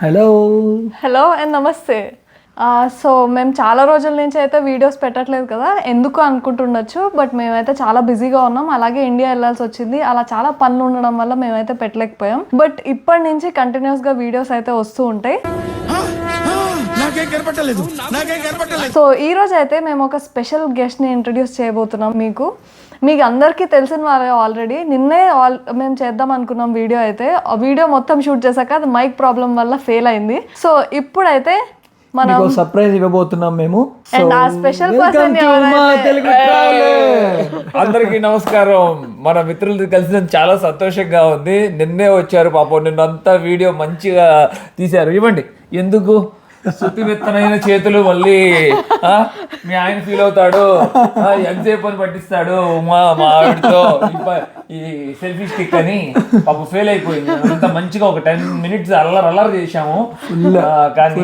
Hello and నమస్తే. So మేము చాలా రోజుల నుంచి అయితే వీడియోస్ పెట్టట్లేదు కదా, ఎందుకు అనుకుంటుండొచ్చు. బట్ మేమైతే చాలా బిజీగా ఉన్నాం, అలాగే ఇండియా వెళ్ళాల్సి వచ్చింది. అలా చాలా పనులు ఉండడం వల్ల మేమైతే పెట్టలేకపోయాం. బట్ ఇప్పటి నుంచి కంటిన్యూస్గా వీడియోస్ అయితే వస్తూ ఉంటాయి. సో ఈ రోజు అయితే మేము ఒక స్పెషల్ గెస్ట్ని ఇంట్రడ్యూస్ చేయబోతున్నాం. మీకు అందరికీ తెలిసిన వారే ఆల్రెడీ. నిన్నే మేము చేద్దాం అనుకున్నాం వీడియో అయితే. ఆ వీడియో మొత్తం షూట్ చేశాక అది మైక్ ప్రాబ్లం వల్ల ఫెయిల్ అయింది. సో ఇప్పుడైతే మనం సర్ప్రైజ్ ఇవ్వబోతున్నాం మేము. అండ్ ఆ స్పెషల్ పర్సన్ అందరికి నమస్కారం. మన మిత్రులతో కలిసి చాలా సంతోషంగా ఉంది. నిన్నే వచ్చారు పాపం, నిన్నంతా వీడియో మంచిగా తీశారు. ఇవ్వండి. ఎందుకు శుద్ధి విత్తనైన చేతులు మళ్ళీ మీ ఆయన ఫీల్ అవుతాడు, ఎంతసేపు అని పట్టిస్తాడు మా ఆవిడతో ఈ సెల్ఫీ స్టిక్ అని. పాపం ఫెయిల్ అయిపోయింది. అంత మంచిగా ఒక 10 minutes అల్లరి చేశాము, కానీ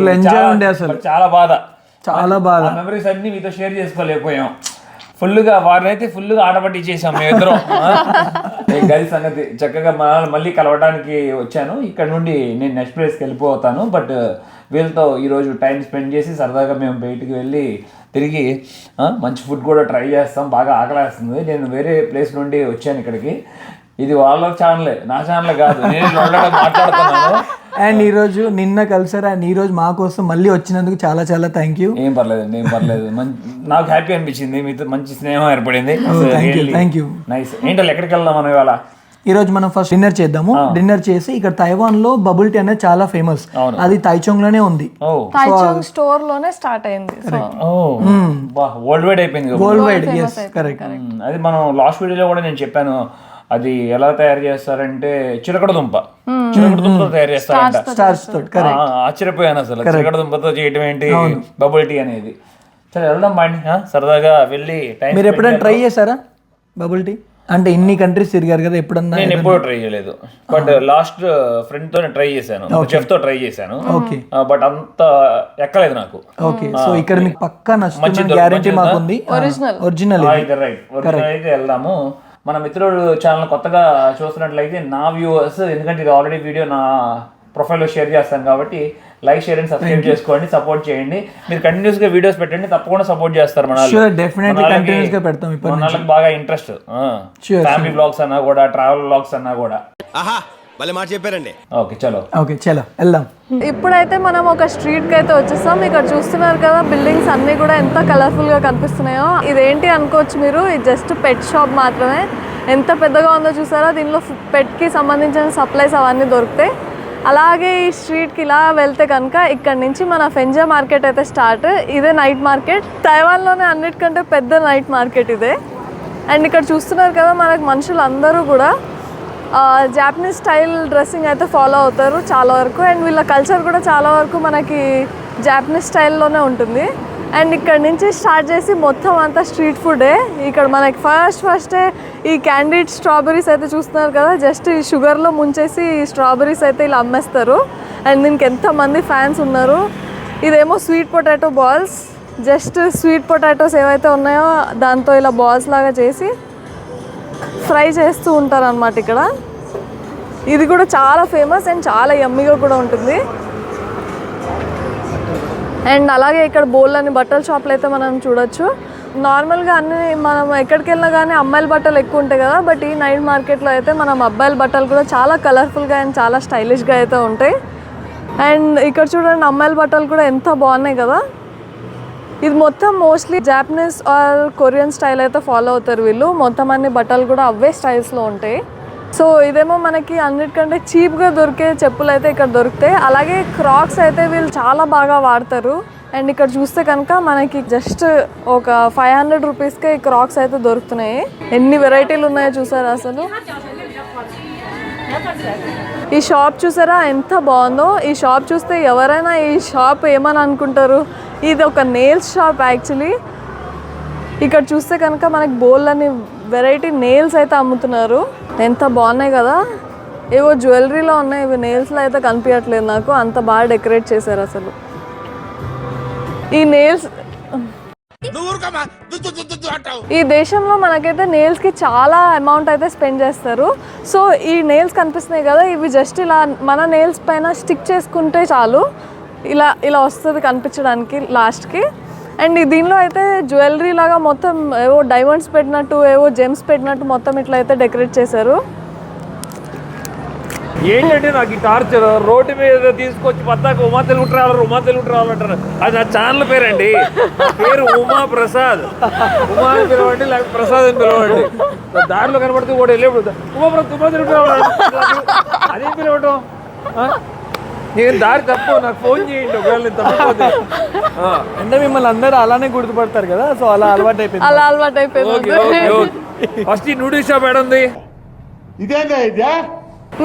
చాలా బాధ. మెమరీస్ అన్ని మీతో షేర్ చేసుకోలేకపోయాం. వారినైతే ఫుల్గా ఆడపట్టించేసాం మేమిద్దరం. గది సంగతి. చక్కగా మళ్ళీ కలవడానికి వచ్చాను. ఇక్కడ నుండి నేను నెక్స్ట్ ప్లేస్కి వెళ్ళిపోతాను. బట్ వీళ్ళతో ఈరోజు టైం స్పెండ్ చేసి సరదాగా మేము బయటికి వెళ్ళి తిరిగి మంచి ఫుడ్ కూడా ట్రై చేస్తాం. బాగా ఆకలేస్తుంది. నేను వేరే ప్లేస్ నుండి వచ్చాను ఇక్కడికి. ఇది వాళ్ళ ఛానలే, నా ఛానల్ కాదు. నేను మాట్లాడుతున్నాను. అండ్ ఈరోజు నిన్న కలిసారు. అండ్ ఈరోజు మా కోసం మళ్ళీ వచ్చినందుకు చాలా చాలా థ్యాంక్ యూ. ఏం పర్లేదు. నాకు హ్యాపీ అనిపించింది. మీతో మంచి స్నేహం ఏర్పడింది. Thank you. నైస్. ఏంటో ఎక్కడికి వెళ్దాం మనం ఇవాళ? ఈ రోజు మనం ఫస్ట్ డిన్నర్ చేద్దాము. డిన్నర్ చేసి ఇక్కడ తైవాన్ లో బబుల్ టీ అనేది చాలా ఫేమస్. అది తైచోంగ్ లోనే ఉంది. తైచోంగ్ స్టోర్ లోనే స్టార్ట్ అయింది. వరల్డ్ వైడ్ అయిపోయింది. World wide, yes, correct. అది మనం లాస్ట్ వీడియోలో కూడా నేను చెప్పాను. అది ఎలా తయారు చేస్తారంటే చిలకడ దుంపతో తయారు చేస్తారంట. స్టార్చ్ తోటి. ఆశ్చర్యపోయాను అసలు, చిలకడ దుంపతో చేయడం ఏంటి బబుల్ టీ అనేది. సరే వెళ్దాం బాండి, సరదాగా వెళ్ళి. మీరు ఎప్పుడైనా ట్రై చేశారా బబుల్ టీ? అంటే ఇన్ని కంట్రీస్ తిరిగారు కదా, ఎప్పుడన్నా? నేను ఎప్పుడూ ట్రై చేయలేదు. బట్ లాస్ట్ ఫ్రెండ్ తో ట్రై చేశాను, చెఫ్ తో ట్రై చేశాను. బట్ అంత ఎక్కలేదు నాకు. ఓకే, సో ఇక్కడ మీకు పక్కా నచ్చుతుంది, గ్యారెంటీ మాకుంది. ఒరిజినల్ అయితే వెళ్దాము. మన మిత్రుడు ఛానల్ కొత్తగా చూస్తున్నట్లయితే నా వ్యూవర్స్, ఎందుకంటే ఇది ఆల్రెడీ వీడియో నా ప్రొఫైల్లో షేర్ చేస్తాను కాబట్టి లైక్, షేర్ అండ్ సబ్స్క్రైబ్ చేసుకోండి, సపోర్ట్ చేయండి. మీరు కంటిన్యూస్ గా వీడియోస్ పెట్టండి, తప్పకుండా సపోర్ట్ చేస్తారు. మన వాళ్ళకి బాగా ఇంట్రెస్ట్. ఫ్యామిలీ బ్లాగ్స్ అన్నా కూడా, ట్రావెల్ బ్లాగ్స్ అన్నా కూడా. చెప్పారండి. ఓకే చలో వెళ్దాం. ఇప్పుడైతే మనం ఒక స్ట్రీట్ కి అయితే వచ్చేస్తాం. ఇక్కడ చూస్తున్నారు కదా, బిల్డింగ్స్ అన్ని కూడా ఎంత కలర్ఫుల్ గా కనిపిస్తున్నాయో. ఇదేంటి అనుకోవచ్చు మీరు, ఇది జస్ట్ పెట్ షాప్ మాత్రమే. ఎంత పెద్దగా ఉందో చూసారా. దీనిలో పెట్ కి సంబంధించిన సప్లైస్ అవన్నీ దొరుకుతాయి. అలాగే ఈ స్ట్రీట్కి ఇలా వెళ్తే కనుక ఇక్కడ నుంచి మన ఫెంజా మార్కెట్ అయితే స్టార్ట్. ఇదే నైట్ మార్కెట్. తైవాన్లోనే అన్నిటికంటే పెద్ద నైట్ మార్కెట్ ఇదే. అండ్ ఇక్కడ చూస్తున్నారు కదా, మనకు మనుషులు అందరూ కూడా జాపనీస్ స్టైల్ డ్రెస్సింగ్ అయితే ఫాలో అవుతారు చాలా వరకు. అండ్ వీళ్ళ కల్చర్ కూడా చాలా వరకు మనకి జాపనీస్ స్టైల్లోనే ఉంటుంది. అండ్ ఇక్కడ నుంచి స్టార్ట్ చేసి మొత్తం అంతా స్ట్రీట్ ఫుడే. ఇక్కడ మనకి ఫస్టే ఈ క్యాండీడ్ స్ట్రాబెరీస్ అయితే చూస్తున్నారు కదా, జస్ట్ ఈ షుగర్లో ముంచేసి ఈ స్ట్రాబెరీస్ అయితే ఇలా అమ్మేస్తారు. అండ్ దీనికి ఎంతమంది ఫ్యాన్స్ ఉన్నారు. ఇదేమో sweet potato balls. Just sweet potatoes ఏవైతే ఉన్నాయో దాంతో ఇలా బాల్స్ లాగా చేసి ఫ్రై చేస్తూ ఉంటారు అన్నమాట ఇక్కడ. ఇది కూడా చాలా ఫేమస్ అండ్ చాలా యమ్మీగా కూడా ఉంటుంది. అండ్ అలాగే ఇక్కడ బోల్డ్ బట్టల షాపులు అయితే మనం చూడొచ్చు. నార్మల్గా అన్ని మనం ఎక్కడికి వెళ్ళినా కానీ అమ్మాయిల బట్టలు ఎక్కువ ఉంటాయి కదా, బట్ ఈ నైట్ మార్కెట్లో అయితే మనం అబ్బాయిల బట్టలు కూడా చాలా కలర్ఫుల్గా అండ్ చాలా స్టైలిష్గా అయితే ఉంటాయి. అండ్ ఇక్కడ చూడండి, అమ్మాయిల బట్టలు కూడా ఎంత బాగున్నాయి కదా. ఇది మొత్తం mostly Japanese or Korean style అయితే ఫాలో అవుతారు వీళ్ళు. మొత్తం అన్ని బట్టలు కూడా అవే స్టైల్స్లో ఉంటాయి. సో ఇదేమో మనకి అన్నిటికంటే చీప్గా దొరికే చెప్పులు అయితే ఇక్కడ దొరుకుతాయి. అలాగే క్రాక్స్ అయితే వీళ్ళు చాలా బాగా వాడతారు. అండ్ ఇక్కడ చూస్తే కనుక మనకి జస్ట్ ఒక 500 రూపీస్కే ఈ క్రాక్స్ అయితే దొరుకుతున్నాయి. ఎన్ని వెరైటీలు ఉన్నాయో చూసారా అసలు. ఈ షాప్ చూసారా ఎంత బాగుందో. ఈ షాప్ చూస్తే ఎవరైనా ఈ షాప్ ఏమని అనుకుంటారు, ఇది ఒక నెయిల్స్ షాప్ యాక్చువల్లీ. ఇక్కడ చూస్తే కనుక మనకి బోల్డ్ అని వెరైటీ నెయిల్స్ అయితే అమ్ముతున్నారు. ఎంత బాగున్నాయి కదా. ఏవో జ్యువెలరీలో ఉన్నాయి, ఇవి నెయిల్స్లో అయితే కనిపించట్లేదు నాకు. అంత బాగా డెకరేట్ చేశారు అసలు. ఈ నెయిల్స్ ఈ దేశంలో మనకైతే నెయిల్స్ కి చాలా అమౌంట్ అయితే స్పెండ్ చేస్తారు. సో ఈ నెయిల్స్ కనిపిస్తున్నాయి కదా, ఇవి జస్ట్ ఇలా మన నెయిల్స్ పైన స్టిక్ చేసుకుంటే చాలు, ఇలా ఇలా వస్తుంది కనిపించడానికి లాస్ట్కి. అండ్ దీనిలో అయితే జ్యువెలరీ లాగా మొత్తం ఏవో డైమండ్స్ పెట్టినట్టు, ఏవో జెమ్స్ పెట్టినట్టు మొత్తం ఇట్లా అయితే డెకరేట్ చేశారు. ఏంటంటే నాకు ఈ టార్చర్, రోడ్డు మీద తీసుకొచ్చి పద్దాక ఉమా తెలుగు ట్రావెలర్ అంటారు. అది నా ఛానల్ పేరండి, పేరు ఉమా ప్రసాద్. ఉమా అని పిలవండి, లేకపోతే ప్రసాద్ అని పిలవండి. దారిలో కనబడితే కూడా వెళ్ళేప్పుడు ఉమా తెలుగు ట్రావెలర్ అదే పిలవటం. నేను దారి తప్పు, నాకు ఫోన్ చేయండి ఒకవేళ నేను తప్పకపోతే. అంటే మిమ్మల్ని అందరూ అలానే గుర్తుపడతారు కదా, సో అలా అలవాటు అయిపోయింది. ఫస్ట్ ఈ నూడిల్స్ షాప్ ఏడుంది?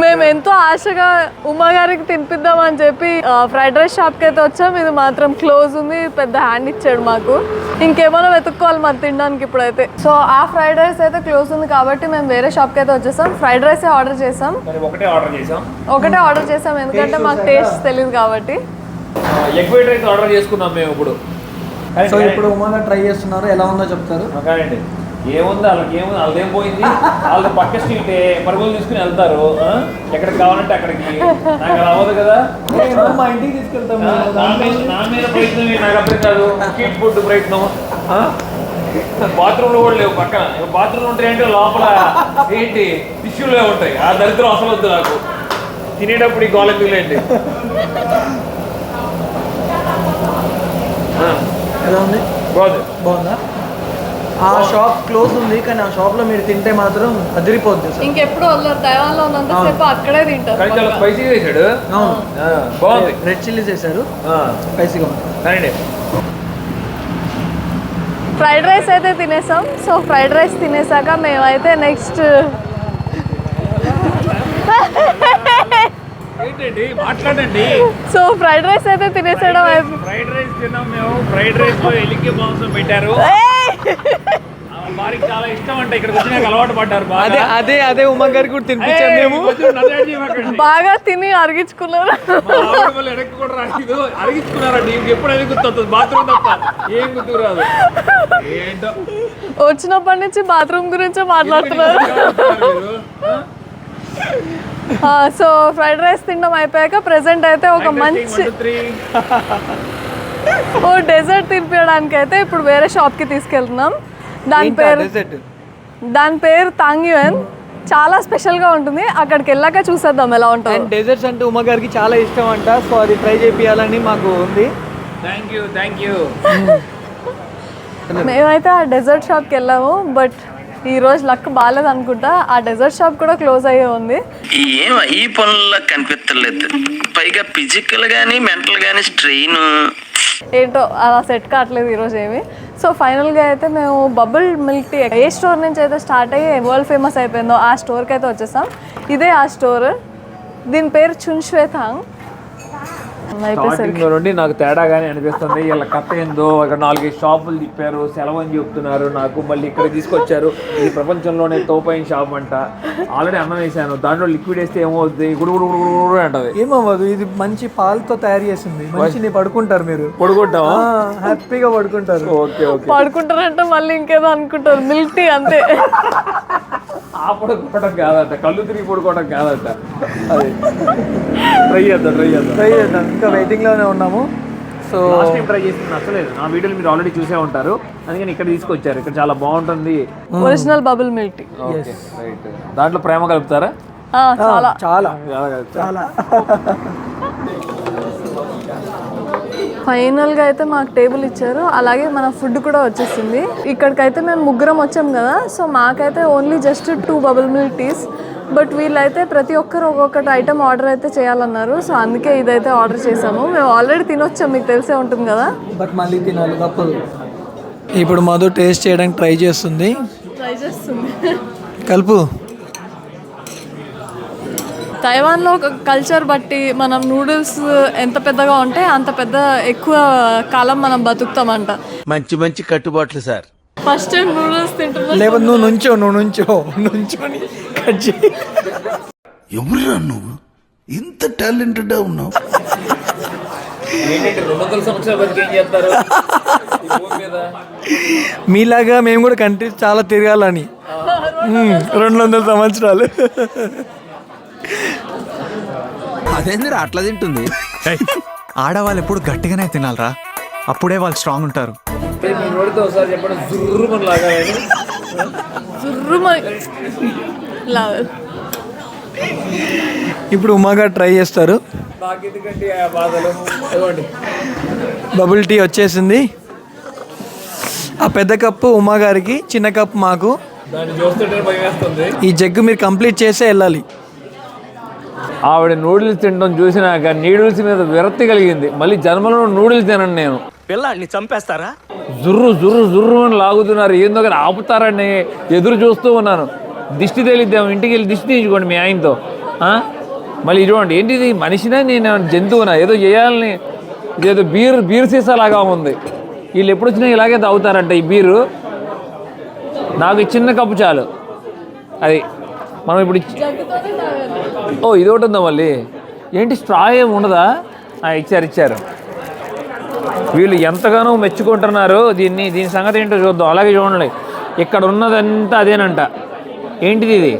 మేము ఎంతో ఆశగా ఉమా గారికి తినిపిద్దామని చెప్పి ఫ్రైడ్ రైస్ షాప్కి అయితే వచ్చాం. ఇది మాత్రం క్లోజ్ ఉంది, పెద్ద హ్యాండ్ ఇచ్చాడు మాకు. ఇంకేమైనా వెతుక్కోవాలి మరి తినడానికి ఇప్పుడైతే. సో ఆ ఫ్రైడ్ రైస్ అయితే క్లోజ్ ఉంది కాబట్టి మేము వేరే షాప్కి అయితే వచ్చేసాం. ఫ్రైడ్ రైస్ ఆర్డర్ చేసాం, ఒకటే ఆర్డర్ చేసాం ఎందుకంటే మాకు టేస్ట్ తెలియదు కాబట్టి. ఎగ్ ఫ్రైడ్ రైస్ ఆర్డర్ చేసుకున్నాం మేము ఇప్పుడు. సో ఇప్పుడు ఉమాగా ట్రై చేస్తున్నారు, ఎలా ఉందో చెప్తారు. ఏముంది వాళ్ళదేం పోయింది, వాళ్ళు పక్క స్ట్రీట్ పరుగులు తీసుకుని వెళ్తారు ఎక్కడికి కావాలంటే అక్కడికి. నాకు అలా అవ్వదు కదా, మా ఇంటికి తీసుకెళ్తాము. నా మీద ప్రయత్నం నాకు అర్థం కాదు. స్ట్రీట్ ఫుడ్ ప్రయత్నం. బాత్రూమ్లో కూడా లేవు పక్కన. బాత్రూమ్ ఉంటాయంటే లోపల ఏంటి టిష్యూలే ఉంటాయి. ఆ దరిద్రం అసలు వద్దు నాకు. తినేటప్పుడు ఈ గోళండి. ఎలా ఉంది? బాగుందా? ఆ షాప్ క్లోజ్ ఉంది, కానీ ఆ షాప్ లో మీరు తింటే మాత్రం అదిరిపోద్ది. ఇంకెప్పుడు వదలరు, దైవాల్లో ఉన్నంతసేపు అక్కడే తింటారు. స్పైసీ చేశాడు, బాగుంది. రెడ్ చిల్లీ చేశారు, స్పైసీగా ఉంది. ఫ్రైడ్ రైస్ అయితే తినేసాం. సో ఫ్రైడ్ రైస్ తినేసాక మేమైతే నెక్స్ట్ మాట్లాడండి. సో ఫ్రైడ్ రైస్ అయితే తినేసేయడం. ఫ్రైడ్ రైస్ తిన్నాం మేము. ఫ్రైడ్ రైస్ లో ఎలికి మాంసం పెట్టారు. వారికి చాలా ఇష్టం అంటే ఇక్కడికి వచ్చి నాకు అలవాటు పడ్డారు. అదే ఉమా గారికి కూడా తినిపించాం మేము. బాగా తిని అరిగించుకున్నారు. అరిగించుకున్నారండి. ఎప్పుడు అది గుర్తొస్తుంది, బాత్రూమ్ తప్ప ఏం గుర్తు రాదు. ఏంటో వచ్చినప్పటి నుంచి బాత్రూమ్ గురించే మాట్లాడుతున్నారు. సో ఫ్రైడ్ రైస్ తినడం అయిపోయాక ప్రెసెంట్ అయితే ఒక మంచి డెజర్ట్ తినిపించడానికి అయితే ఇప్పుడు వేరే షాప్కి తీసుకెళ్తున్నాం. దాని పేరు తాంగ్యుయన్. చాలా స్పెషల్గా ఉంటుంది. అక్కడికి వెళ్ళాక చూసేద్దాం ఎలా ఉంటుంది. డెజర్ట్స్ అంటే ఉమా గారికి చాలా ఇష్టం అంట, సో అది ట్రై చేయాలని మాకు ఉంది. Thank you. మేమైతే ఆ డెజర్ట్ షాప్కి వెళ్ళాము, బట్ ఈ రోజు లక్ బాగాలేదు అనుకుంటా. ఆ డెజర్ట్ షాప్ కూడా క్లోజ్ అయ్యే ఉంది. ఏం ఈ పనుల్లో కనిపించలేదు, పైగా ఫిజికల్ గానీ మెంటల్ గానీ స్ట్రెయిన్ ఏంటో అలా సెట్ కావట్లేదు ఈరోజు ఏమి. సో ఫైనల్గా అయితే మేము బబుల్ మిల్క్ టీ ఏ స్టోర్ నుంచి అయితే స్టార్ట్ అయ్యి వరల్డ్ ఫేమస్ అయిపోయిందో ఆ స్టోర్కి అయితే వచ్చేసాం. ఇదే ఆ స్టోర్, దీని పేరు చున్శ్వేతాంగ్. నుండి నాకు తేడాగానే అనిపిస్తుంది. వీళ్ళ కథ ఏందో, ఇక్కడ 4-5 షాపులు తిప్పారు, సెలవు అని చెప్తున్నారు నాకు. మళ్ళీ ఇక్కడ తీసుకొచ్చారు, ఇది ప్రపంచంలోనే తోపైన షాప్ అంట. ఆల్రెడీ అన్నం వేసాను, దాంట్లో లిక్విడ్ వేస్తే ఏమవుద్ది, గుడుగుడు అంటది. ఏమవ్వదు, ఇది మంచి పాలతో తయారు చేసింది. మంచి పడుకుంటారు, మీరు పడుకుంటావా? హ్యాపీగా పడుకుంటారు. ఓకే పడుకుంటారంటే మళ్ళీ ఇంకేదో అనుకుంటారు. మిల్క్ టీ అంతే. ఆ పడుకోవడం కాదంట, కళ్ళు తిరిగి పడుకోవడం కాదంట. అది ట్రై చేద్దాం. ఇంకా వెయిటింగ్ లోనే ఉన్నాము. సో లాస్ట్ టైం ట్రై చేసి నచ్చలేదు. నా వీడియోలు మీరు ఆల్రెడీ చూసే ఉంటారు, అందుకని ఇక్కడ తీసుకొచ్చారు. ఇక్కడ చాలా బాగుంటుంది, original bubble milk tea. Right. దాంట్లో ప్రేమ కలుపుతారా? చాలా చాలా. ఫైనల్గా అయితే మాకు టేబుల్ ఇచ్చారు, అలాగే మన ఫుడ్ కూడా వచ్చేసింది. ఇక్కడికైతే మేము ముగ్గురం వచ్చాం కదా, సో మాకైతే only just 2 bubble milk teas. But వీళ్ళైతే ప్రతి ఒక్కరు ఒక్కొక్కటి ఐటమ్ ఆర్డర్ అయితే చేయాలన్నారు. సో అందుకే ఇదైతే ఆర్డర్ చేసాము. మేము ఆల్రెడీ తినొచ్చాం, మీకు తెలిసే ఉంటుంది కదా, బట్ మళ్ళీ తినాలి తప్పదు. ఇప్పుడు మధు టేస్ట్ చేయడానికి ట్రై చేస్తుంది. కలుపు. తైవాన్లో ఒక కల్చర్ బట్టి మనం నూడిల్స్ ఎంత పెద్దగా ఉంటే అంత ఎక్కువ కాలం మనం బతుకుతామంట. మంచి కట్టుబాట్లు సార్. ఫస్ట్ టైం నూడిల్స్ తింటున్నా. లేకపోతే నువ్వు నుంచోని కట్ చేయి. ఎవరురా నువ్వు, ఇంత టాలెంటెడ్ ఉన్నావు? ఏంటంటే 200 సంవత్సరాల వరకు ఏం చేస్తారు ఈ భూమి మీద? మీలాగా మేము కూడా కంట్రీస్ చాలా తిరగాలని 200 సంవత్సరాలు. అదేందిరా అట్లా తింటుంది? ఆడవాళ్ళు ఎప్పుడు గట్టిగానే తినాలరా, అప్పుడే వాళ్ళు స్ట్రాంగ్ ఉంటారు. మీ నోడితో ఒకసారి చెప్పండి, జుర్రుమని లాగా అని. ఇప్పుడు ఉమాగా ట్రై చేస్తారు. నాకు ఎందుకంటే ఆ బాధలు. ఇవ్వండి. బబుల్ టీ వచ్చేసింది. ఆ పెద్ద కప్పు ఉమా గారికి, చిన్న కప్పు మాకు. దాన్ని చూస్తుంటే భయం వేస్తుంది. ఈ జగ్గు మీరు కంప్లీట్ చేసే వెళ్ళాలి. ఆవిడ నూడిల్స్ తినడం చూసినాక నూడిల్స్ మీద విరక్తి కలిగింది. మళ్ళీ జన్మలో నూడిల్స్ తినను నేను. పిల్లాడిని చంపేస్తారా? జుర్రు జుర్రు జుర్రు అని లాగుతున్నారు, ఏందో కానీ ఆపుతారని ఎదురు చూస్తూ ఉన్నాను. దిష్టి తెలిద్దాం, ఇంటికి వెళ్ళి దిష్టి తీసుకోండి మీ ఆయనతో. మళ్ళీ ఇటువంటి ఏంటిది, మనిషినా నేను జంతువునా? ఏదో చేయాలని, ఇదేదో బీర్ సీసా లాగా ఉంది. వీళ్ళు ఎప్పుడు వచ్చినా ఇలాగే తాగుతారంట ఈ బీరు. నాకు ఈ చిన్న కప్పు చాలు. అది మనం ఇప్పుడు ఓ ఇది ఒకటి ఉందా మళ్ళీ? ఏంటి స్ట్రా ఏమి ఉండదా? ఇచ్చారు. వీళ్ళు ఎంతగానో మెచ్చుకుంటున్నారు దీని సంగతి ఏంటో చూద్దాం. అలాగే చూడండి, ఇక్కడ ఉన్నదంతా అదేనంట. ఏంటిది ఇది?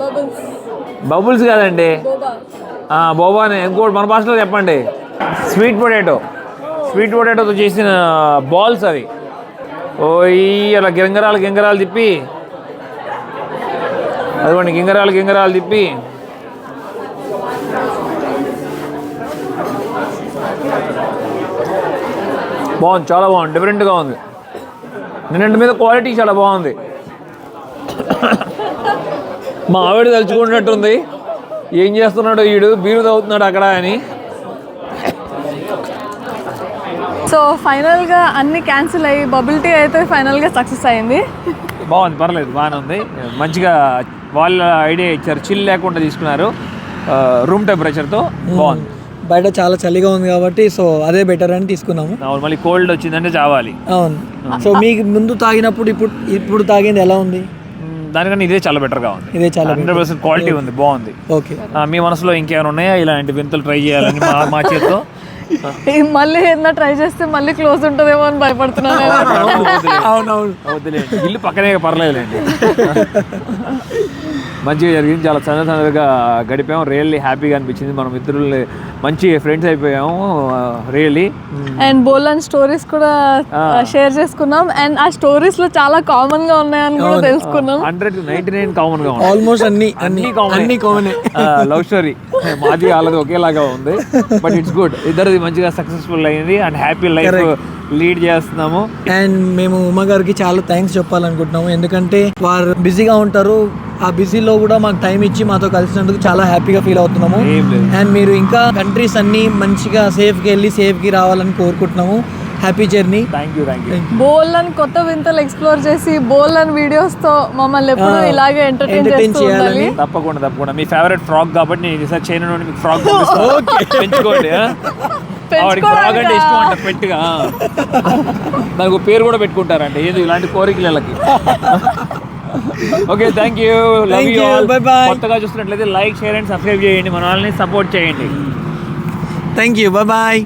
బబుల్స్ కాదండి, బోబానే. ఇంకోటి మన భాషలో చెప్పండి. స్వీట్ పొటాటోతో చేసిన బాల్స్ అవి. ఓయ్ అలా గింగరాలు తిప్పి, అదిగోండి గింగరాలు తిప్పి. బాగుంది, చాలా బాగుంది, డిఫరెంట్గా ఉంది. నిన్నటి మీద క్వాలిటీ చాలా బాగుంది. మా ఆవిడ తలుచుకున్నట్టుంది, ఏం చేస్తున్నాడో వీడు, బీరు తాగుతున్నాడు అక్కడ అని. సో ఫైనల్గా అన్ని క్యాన్సిల్ అయ్యి బబుల్ టీ అయితే ఫైనల్గా సక్సెస్ అయింది. బాగుంది, పర్లేదు, బాగానే ఉంది. మంచిగా వాళ్ళ ఐడియా ఇచ్చారు, చిల్ లేకుండా తీసుకున్నారు, రూమ్ టెంపరేచర్తో. బాగుంది. బయట చాలా చలిగా ఉంది కాబట్టి సో అదే బెటర్ అని తీసుకున్నాము. అవును, మళ్ళీ కోల్డ్ వచ్చిందంటే చావాలి. అవును. సో మీకు ముందు తాగినప్పుడు ఇప్పుడు తాగింది ఎలా ఉంది? దానికన్నా ఇదే చాలా బెటర్గా ఉంది. ఇదే చాలా 100% క్వాలిటీ ఉంది, బాగుంది. ఓకే. మీ మనసులో ఇంకేమైనా ఉన్నాయా ఇలాంటి వింతలు ట్రై చేయాలని మా చేత్తో? మళ్ళీ ఏదైనా ట్రై చేస్తే మళ్ళీ క్లోజ్ ఉంటుందేమో అని భయపడుతున్నాను. అవునవును, వద్దులేండి, ఇల్లు పక్కనే పర్లేదులేండి. మంచిగా జరిగింది, చాలా సందడిగా గడిపాము. రియల్లీ హ్యాపీగా అనిపించింది. మన మిత్రుల్ని మంచి ఫ్రెండ్స్ అయిపోయాము రియల్లీ. అండ్ బోల్డ్ స్టోరీస్ కూడా షేర్ చేసుకున్నాం. అండ్ ఆ స్టోరీస్ లో చాలా కామన్ గా ఉన్నాయని కూడా తెలుసుకున్నాం. 199 కామన్ గా ఉంది. ఆల్మోస్ట్ అన్ని కామన్. లవ్ స్టోరీ మాది వాళ్ళది ఒకేలాగా ఉంది. బట్ ఇట్స్ గుడ్, ఇద్దరిది మంచిగా సక్సెస్ఫుల్ అయింది అండ్ హ్యాపీ లైఫ్ లీడ్ చేస్తున్నాము. అండ్ మేము ఉమా గారికి చాలా థ్యాంక్స్ చెప్పాలనుకుంటున్నాము, ఎందుకంటే వారు బిజీగా ఉంటారు. ఆ బిజీలో కూడా మాకు టైం ఇచ్చి మాతో కలిసినందుకు చాలా హ్యాపీగా ఫీల్ అవుతున్నాము. అండ్ మీరు ఇంకా కంట్రీస్ అన్ని మంచిగా సేఫ్గా వెళ్ళి సేఫ్గా రావాలని కోరుకుంటున్నాము. Happy journey. Thank you. బోల్డ్ కొత్త వింతలు ఎక్స్ప్లోర్ చేసి బోల్డ్ వీడియోస్ తో మమ్మల్ని ఎప్పుడు ఇలాగే ఎంటర్టైన్ చేయాలి. తప్పకుండా మీ ఫేవరెట్ ఫ్రాక్ కాబట్టి నేను రీసెర్చ్ చేయను, మీకు ఫ్రాక్ పెంచుకోండి. ఫ్రాక్ అంటే ఇష్టం అంట, పెట్టుగా దానికి పేరు కూడా పెట్టుకుంటారండి, ఏది ఇలాంటి కోరికలకి. Okay, thank you. Love you all. కొత్తగా చూస్తున్నట్లయితే లైక్, షేర్ అండ్ సబ్స్క్రైబ్ చేయండి, మన వాళ్ళని సపోర్ట్ చేయండి. Thank you. బాయ్.